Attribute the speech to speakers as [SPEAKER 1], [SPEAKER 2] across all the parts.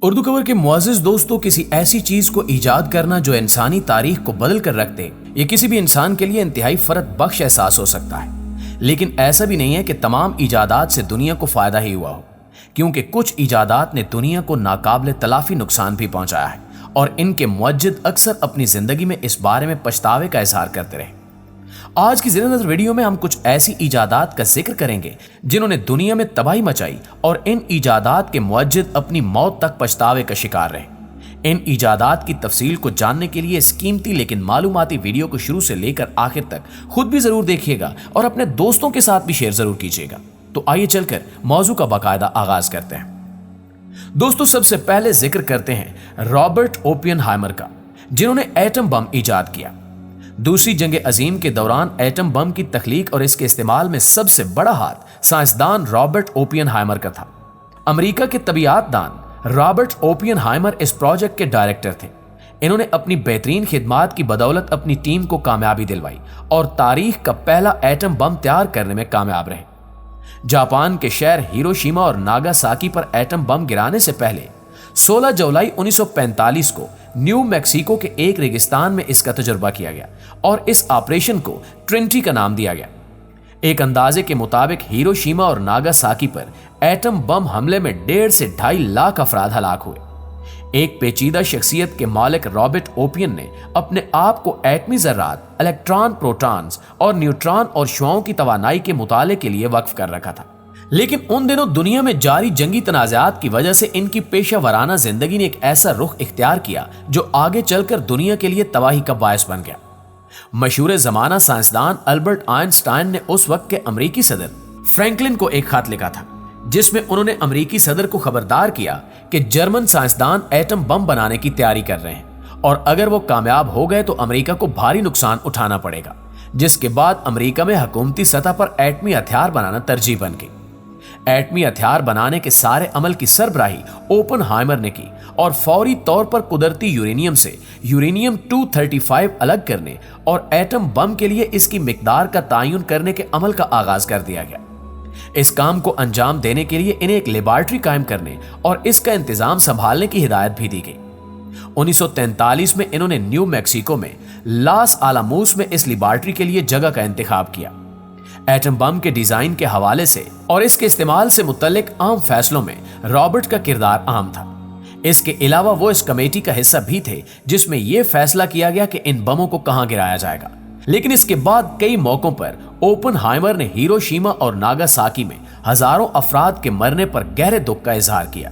[SPEAKER 1] اردو کور کے معزز دوستوں، کسی ایسی چیز کو ایجاد کرنا جو انسانی تاریخ کو بدل کر رکھ دے، یہ کسی بھی انسان کے لیے انتہائی فرحت بخش احساس ہو سکتا ہے۔ لیکن ایسا بھی نہیں ہے کہ تمام ایجادات سے دنیا کو فائدہ ہی ہوا ہو، کیونکہ کچھ ایجادات نے دنیا کو ناقابل تلافی نقصان بھی پہنچایا ہے، اور ان کے موجد اکثر اپنی زندگی میں اس بارے میں پچھتاوے کا اظہار کرتے رہے۔ آج کی زیر نظر ویڈیو میں ہم کچھ ایسی ایجادات کا ذکر کریں گے جنہوں نے دنیا میں تباہی مچائی، اور ان ایجادات کے موجد اپنی موت تک پچھتاوے کا شکار رہے۔ ان ایجادات کی تفصیل کو جاننے کے لیے اس قیمتی لیکن معلوماتی ویڈیو کو شروع سے لے کر آخر تک خود بھی ضرور دیکھیے گا اور اپنے دوستوں کے ساتھ بھی شیئر ضرور کیجیے گا۔ تو آئیے چل کر موضوع کا باقاعدہ آغاز کرتے ہیں۔ دوستوں، سب سے پہلے ذکر کرتے ہیں رابرٹ اوپن ہائمر کا، جنہوں نے ایٹم بم ایجاد کیا۔ دوسری جنگ عظیم کے دوران ایٹم بم کی تخلیق اور اس کے استعمال میں سب سے بڑا ہاتھ سائنسدان رابرٹ اوپن ہائمر کا تھا۔ امریکہ کے طبیعیات دان رابرٹ اوپن ہائمر اس پروجیکٹ کے ڈائریکٹر تھے۔ انہوں نے اپنی بہترین خدمات کی بدولت اپنی ٹیم کو کامیابی دلوائی اور تاریخ کا پہلا ایٹم بم تیار کرنے میں کامیاب رہے۔ جاپان کے شہر ہیروشیما اور ناگاساکی پر ایٹم بم گرانے سے پہلے 16 جولائی 1945 کو نیو میکسیکو کے ایک ریگستان میں اس کا تجربہ کیا گیا اور اس آپریشن کو ٹرینٹی کا نام دیا گیا۔ ایک اندازے کے مطابق ہیروشیما اور ناگاساکی پر ایٹم بم حملے میں 1.5 سے 2.5 لاکھ افراد ہلاک ہوئے۔ ایک پیچیدہ شخصیت کے مالک رابرٹ اوپن نے اپنے آپ کو ایٹمی ذرات، الیکٹران، پروٹونز اور نیوٹران اور شعاؤں کی توانائی کے مطالعے کے لیے وقف کر رکھا تھا۔ لیکن ان دنوں دنیا میں جاری جنگی تنازعات کی وجہ سے ان کی پیشہ ورانہ زندگی نے ایک ایسا رخ اختیار کیا جو آگے چل کر دنیا کے لیے تباہی کا باعث بن گیا۔ مشہور زمانہ سائنسدان البرٹ آئنسٹائن نے اس وقت کے امریکی صدر فرینکلن کو ایک خط لکھا تھا، جس میں انہوں نے امریکی صدر کو خبردار کیا کہ جرمن سائنسدان ایٹم بم بنانے کی تیاری کر رہے ہیں، اور اگر وہ کامیاب ہو گئے تو امریکہ کو بھاری نقصان اٹھانا پڑے گا، جس کے بعد امریکہ میں حکومتی سطح پر ایٹمی ہتھیار بنانا ترجیح بن گئی۔ ایٹمی ہتھیار بنانے کے سارے عمل کی سربراہی اوپن ہائمر نے کی، اور فوری طور پر قدرتی یورینیم سے یورینیم 235 الگ کرنے اور ایٹم بم کے لیے اس کی مقدار کا تعین کرنے کے عمل کا آغاز کر دیا گیا۔ اس کام کو انجام دینے کے لیے انہیں ایک لیبارٹری قائم کرنے اور اس کا انتظام سنبھالنے کی ہدایت بھی دی گئی۔ 1943 میں انہوں نے نیو میکسیکو میں لاس آلاموس میں اس لیبارٹری کے لیے جگہ کا انتخاب کیا۔ ایٹم بم کے ڈیزائن کے حوالے سے اور اس کے استعمال سے متعلق عام فیصلوں میں رابرٹ کا کردار اہم تھا۔ اس کے علاوہ وہ اس کمیٹی کا حصہ بھی تھے جس میں یہ فیصلہ کیا گیا کہ ان بموں کو کہاں گرایا جائے گا۔ لیکن اس کے بعد کئی موقعوں پر اوپن ہائمر نے ہیروشیما اور ناگاساکی میں ہزاروں افراد کے مرنے پر گہرے دکھ کا اظہار کیا،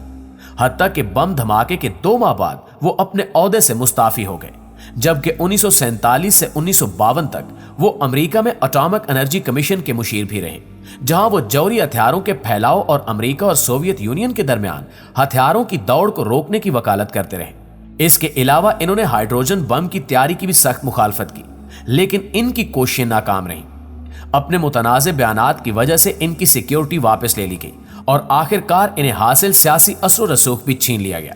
[SPEAKER 1] حتیٰ کہ بم دھماکے کے 2 ماہ بعد وہ اپنے عہدے سے مستعفی ہو گئے، جبکہ 1947 سے 1952 تک وہ امریکہ میں اٹامک انرجی کمیشن کے مشیر بھی رہے، جہاں وہ جوہری ہتھیاروں کے پھیلاؤ اور امریکہ اور سوویت یونین کے درمیان ہتھیاروں کی دوڑ کو روکنے کی وکالت کرتے رہے۔ اس کے علاوہ انہوں نے ہائیڈروجن بم کی تیاری کی بھی سخت مخالفت کی، لیکن ان کی کوششیں ناکام رہیں۔ اپنے متنازع بیانات کی وجہ سے ان کی سیکیورٹی واپس لے لی گئی، اور آخرکار انہیں حاصل سیاسی اثر و رسوخ بھی چھین لیا گیا۔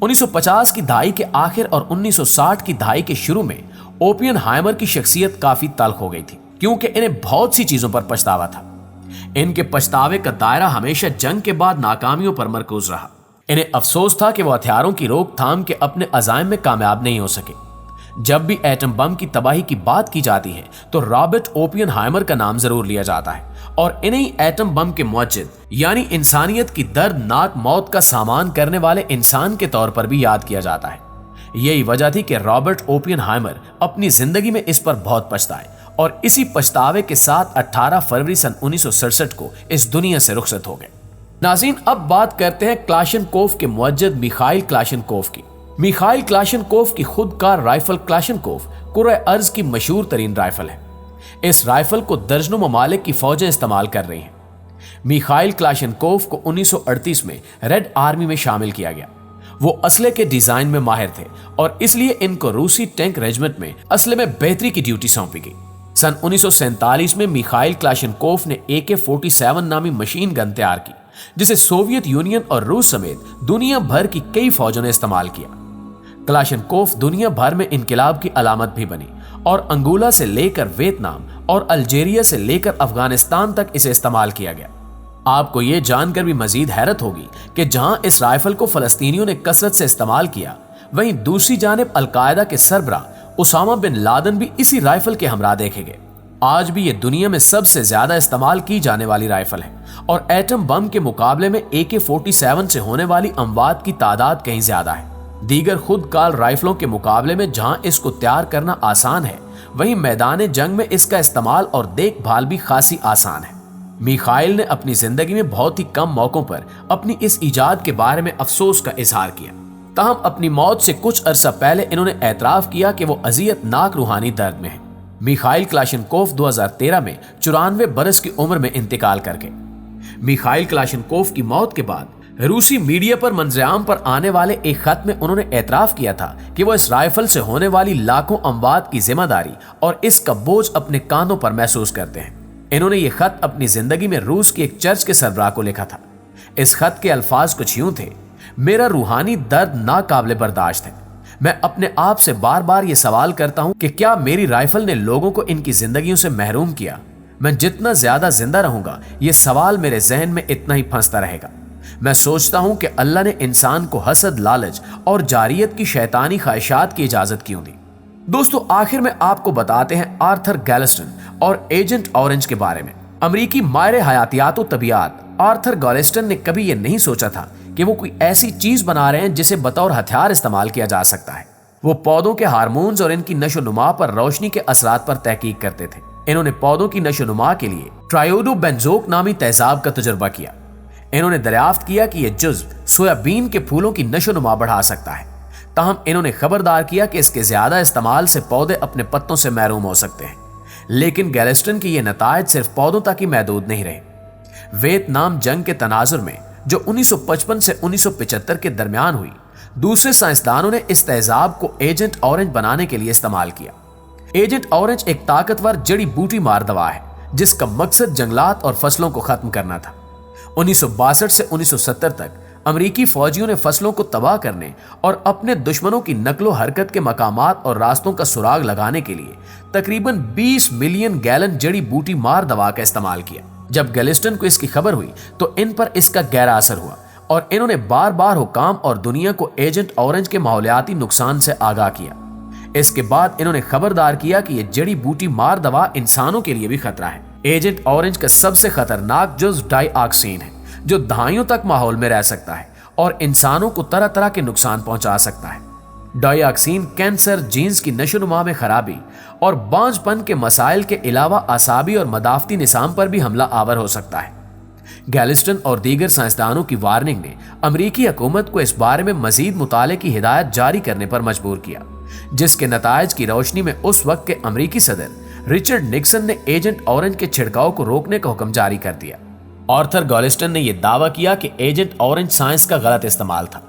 [SPEAKER 1] 1950 کی دہائی کے آخر اور 1960 کی دہائی کے شروع میں اوپن ہائمر کی شخصیت کافی تلخ ہو گئی تھی، کیونکہ انہیں بہت سی چیزوں پر پچھتاوا تھا۔ ان کے پچھتاوے کا دائرہ ہمیشہ جنگ کے بعد ناکامیوں پر مرکوز رہا۔ انہیں افسوس تھا کہ وہ ہتھیاروں کی روک تھام کے اپنے عزائم میں کامیاب نہیں ہو سکے۔ جب بھی ایٹم بم کی تباہی کی بات کی جاتی ہے تو رابرٹ اوپن ہائمر کا نام ضرور لیا جاتا ہے، اور انہیں ایٹم بم کے موجد یعنی انسانیت کی دردناک موت کا سامان کرنے والے انسان کے طور پر بھی یاد کیا جاتا ہے۔ یہی وجہ تھی کہ رابرٹ اوپن ہائمر اپنی زندگی میں اس پر بہت پچھتائے، اور اسی پچھتاوے کے ساتھ 18 فروری سن 1967 کو اس دنیا سے رخصت ہو گئے۔ ناظرین، اب بات کرتے ہیں کلاشنکوف کے موجد میخائیل کلاشنکوف کی۔ میخائیل کلاشنکوف کی خود کار رائفل کلاشنکوف کرۂ ارض کی مشہور ترین رائفل ہے۔ اس رائفل کو درجنوں ممالک کی فوجیں استعمال کر رہی ہیں۔ میخائیل کلاشنکوف کو 1938 میں ریڈ آرمی میں شامل کیا گیا۔ وہ اسلحے کے ڈیزائن میں ماہر تھے، اور اس لیے ان کو روسی ٹینک ریجمنٹ میں اسلحے میں بہتری کی ڈیوٹی سونپی گئی۔ سن 1947 میں میخائیل کلاشنکوف نے AK-47 نامی مشین گن تیار کی، جسے سوویت یونین اور روس سمیت دنیا بھر کی کئی فوجوں نے استعمال کیا۔ کلاشنکوف دنیا بھر میں انقلاب کی علامت بھی بنی، اور انگولا سے لے کر ویتنام اور الجیریا سے لے کر افغانستان تک اسے استعمال کیا گیا۔ آپ کو یہ جان کر بھی مزید حیرت ہوگی کہ جہاں اس رائفل کو فلسطینیوں نے کثرت سے استعمال کیا، وہیں دوسری جانب القاعدہ کے سربراہ اسامہ بن لادن بھی اسی رائفل کے ہمراہ دیکھے گئے۔ آج بھی یہ دنیا میں سب سے زیادہ استعمال کی جانے والی رائفل ہے اور ایٹم بم کے مقابلے میں AK-47 سے ہونے والی اموات کی تعداد کہیں زیادہ ہے۔ دیگر خود کار رائفلوں کے مقابلے میں جہاں اس کو تیار کرنا آسان ہے، وہیں میدان جنگ میں اس کا استعمال اور دیکھ بھال بھی خاصی آسان ہے۔ میخائیل نے اپنی زندگی میں بہت ہی کم موقعوں پر اپنی اس ایجاد کے بارے میں افسوس کا اظہار کیا، تاہم اپنی موت سے کچھ عرصہ پہلے انہوں نے اعتراف کیا کہ وہ اذیت ناک روحانی درد میں ہیں۔ میخائیل کلاشنکوف 2013 میں 94 برس کی عمر میں انتقال کر گئے۔ میخائیل کلاشنکوف کی موت کے بعد روسی میڈیا پر منظر عام پر آنے والے ایک خط میں انہوں نے اعتراف کیا تھا کہ وہ اس رائفل سے ہونے والی لاکھوں اموات کی ذمہ داری اور اس کا بوجھ اپنے کاندھوں پر محسوس کرتے ہیں۔ انہوں نے یہ خط اپنی زندگی میں روس کے ایک چرچ کے سربراہ کو لکھا تھا۔ اس خط کے الفاظ کچھ یوں تھے: میرا روحانی درد ناقابل برداشت ہے۔ میں اپنے آپ سے بار بار یہ سوال کرتا ہوں کہ کیا میری رائفل نے لوگوں کو ان کی زندگیوں سے محروم کیا؟ میں جتنا زیادہ زندہ رہوں گا یہ سوال میرے ذہن میں اتنا ہی پھنستا رہے گا۔ میں سوچتا ہوں کہ اللہ نے انسان کو حسد، لالچ اور جاریت کی شیطانی خواہشات کی اجازت کیوں دی؟ دوستو، آخر میں آپ کو بتاتے ہیں آرتھر گیلسٹن اور ایجنٹ اورنج کے بارے میں۔ امریکی ماہر حیاتیات و طبیعت آرتھر گیلسٹن نے کبھی یہ نہیں سوچا تھا کہ وہ کوئی ایسی چیز بنا رہے ہیں جسے بطور ہتھیار استعمال کیا جا سکتا ہے۔ وہ پودوں کے ہارمونز اور ان کی نشو و نما پر روشنی کے اثرات پر تحقیق کرتے تھے۔ انہوں نے پودوں کی نشو و نما کے لیے ٹرائیوڈو بینزوک نامی تیزاب کا تجربہ کیا۔ انہوں نے دریافت کیا کہ یہ جزو سویابین کے پھولوں کی نشو و نما بڑھا سکتا ہے، تاہم انہوں نے خبردار کیا کہ اس کے زیادہ استعمال سے پودے اپنے پتوں سے محروم ہو سکتے ہیں۔ لیکن گیلسٹن کے یہ نتائج صرف پودوں تک ہی محدود نہیں رہے۔ ویتنام جنگ کے تناظر میں جو 1955 سے 1975 کے درمیان ہوئی، دوسرے سائنسدانوں نے اس تیزاب کو ایجنٹ اورنج بنانے کے لیے استعمال کیا۔ ایجنٹ اورنج ایک طاقتور جڑی بوٹی مار دوا ہے جس کا مقصد جنگلات اور فصلوں کو ختم کرنا تھا۔ 1962 سے 1970 تک امریکی فوجیوں نے فصلوں کو تباہ کرنے اور اپنے دشمنوں کی نقل و حرکت کے مقامات اور راستوں کا سراغ لگانے کے لیے تقریباً 20 ملین گیلن جڑی بوٹی مار دوا کا استعمال کیا۔ جب گیلسٹن کو اس کی خبر ہوئی تو ان پر اس کا گہرا اثر ہوا اور انہوں نے بار بار حکام اور دنیا کو ایجنٹ اورنج کے ماحولیاتی نقصان سے آگاہ کیا۔ اس کے بعد انہوں نے خبردار کیا کہ یہ جڑی بوٹی مار دوا انسانوں کے لیے بھی خطرہ ہے۔ ایجنٹ اورنج کا سب سے خطرناک جز ڈائی آکسین ہے جو دہائیوں تک ماحول میں رہ سکتا ہے اور انسانوں کو طرح طرح کے نقصان پہنچا سکتا ہے۔ ڈائی آکسین کینسر، جینز کی نشو و نما میں خرابی اور بانجھ پن کے مسائل کے علاوہ اعصابی اور مدافعتی نظام پر بھی حملہ آور ہو سکتا ہے۔ گیلسٹن اور دیگر سائنسدانوں کی وارننگ نے امریکی حکومت کو اس بارے میں مزید مطالعے کی ہدایت جاری کرنے پر مجبور کیا، جس کے نتائج کی روشنی میں اس وقت کے امریکی صدر رچرڈ نکسن نے ایجنٹ اورنج کے چھڑکاؤ کو روکنے کا حکم جاری کر دیا۔ آرتھر گیلسٹن نے یہ دعویٰ کیا کہ ایجنٹ اورنج سائنس کا غلط استعمال تھا۔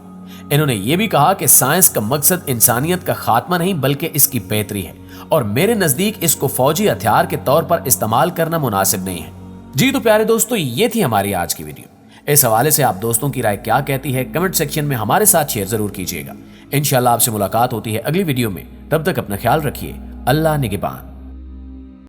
[SPEAKER 1] انہوں نے یہ بھی کہا کہ سائنس کا مقصد انسانیت کا خاتمہ نہیں بلکہ اس کی بہتری ہے، اور میرے نزدیک اس کو فوجی ہتھیار کے طور پر استعمال کرنا مناسب نہیں ہے۔ جی تو پیارے دوستو، یہ تھی ہماری آج کی ویڈیو۔ اس حوالے سے آپ دوستوں کی رائے کیا کہتی ہے کمنٹ سیکشن میں ہمارے ساتھ شیئر ضرور کیجیے گا۔ انشاءاللہ آپ سے ملاقات ہوتی ہے اگلی ویڈیو میں، تب تک اپنا خیال رکھیے۔ اللہ نگہبان۔